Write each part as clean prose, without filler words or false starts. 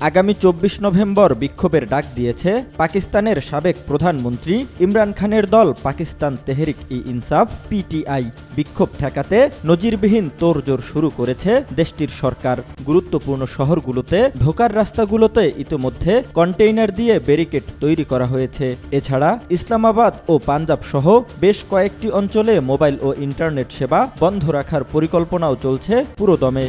আগামী ২৪ নভেম্বর বিক্ষোভের ডাক দিয়েছে পাকিস্তানের সাবেক প্রধানমন্ত্রী ইমরান খানের দল পাকিস্তান তেহরিক-ই-ইনসাফ পিটিআই। বিক্ষোভ ঠেকাতে নজিরবিহীন তোড়জোড় শুরু করেছে দেশটির সরকার। গুরুত্বপূর্ণ শহরগুলোতে ঢোকার রাস্তাগুলোতে ইতোমধ্যে কন্টেইনার দিয়ে ব্যারিকেড তৈরি করা হয়েছে। এছাড়া ইসলামাবাদ ও পাঞ্জাব সহ বেশ কয়েকটি অঞ্চলে মোবাইল ও ইন্টারনেট সেবা বন্ধ রাখার পরিকল্পনাও চলছে পুরোদমে।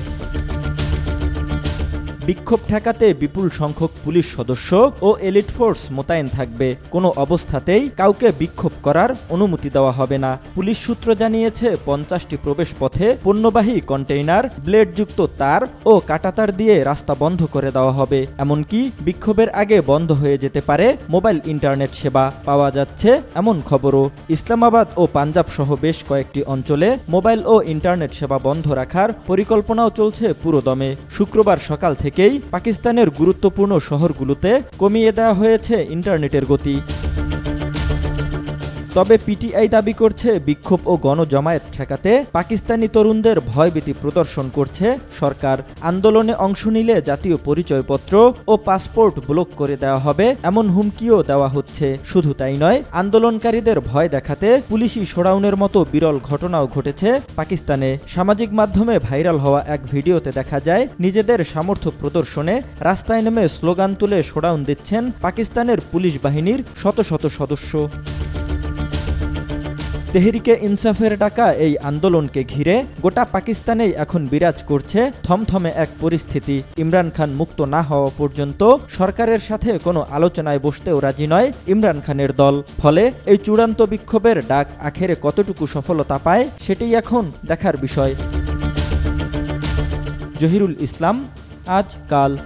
বিক্ষোভ ঠেকাতে বিপুল সংখ্যক পুলিশ সদস্য ও এলিট ফোর্স মোতায়েন থাকবে। কোনো অবস্থাতেই কাউকে বিক্ষোভ করার অনুমতি দেওয়া হবে না। পুলিশ সূত্র জানিয়েছে ৫০টি প্রবেশ পথে পণ্যবাহী কন্টেইনার, ব্লেডযুক্ত তার ও কাঁটাতার দিয়ে রাস্তা বন্ধ করে দেওয়া হবে। এমনকি বিক্ষোভের আগে বন্ধ হয়ে যেতে পারে মোবাইল ইন্টারনেট সেবা। পাওয়া যাচ্ছে এমন খবরও, ইসলামাবাদ ও পাঞ্জাব সহ বেশ কয়েকটি অঞ্চলে মোবাইল ও ইন্টারনেট সেবা বন্ধ রাখার পরিকল্পনাও চলছে পুরোদমে। শুক্রবার সকাল থেকে পাকিস্তানের গুরুত্বপূর্ণ শহরগুলোতে কমিয়ে দেওয়া হয়েছে ইন্টারনেটের গতি। তবে পিটিআই দাবি করছে বিক্ষোভ ও গণজমায়েত ঠেকাতে পাকিস্তানি তরুণদের ভয়ভীতি প্রদর্শন করছে সরকার। আন্দোলনে অংশ নিলে জাতীয় পরিচয়পত্র ও পাসপোর্ট ব্লক করে দেওয়া হবে এমন হুমকিও দেওয়া হচ্ছে। শুধু তাই নয়, আন্দোলনকারীদের ভয় দেখাতে পুলিশি শোডাউনের মতো বিরল ঘটনাও ঘটেছে পাকিস্তানে। সামাজিক মাধ্যমে ভাইরাল হওয়া এক ভিডিওতে দেখা যায় নিজেদের সামর্থ্য প্রদর্শনে রাস্তায় নেমে স্লোগান তুলে শোডাউন দিচ্ছেন পাকিস্তানের পুলিশ বাহিনীর শত শত সদস্য। তেহরিকে ইনসাফের ডাকা এই আন্দোলনকে ঘিরে গোটা পাকিস্তানেই এখন বিরাজ করছে থমথমে এক পরিস্থিতি। ইমরান খান মুক্ত না হওয়া পর্যন্ত সরকারের সাথে কোনো আলোচনায় বসতেও রাজি নয় ইমরান খানের দল। ফলে এই চূড়ান্ত বিক্ষোভের ডাক আখেরে কতটুকু সফলতা পায় সেটাই এখন দেখার বিষয়। জহিরুল ইসলাম, আজ কাল।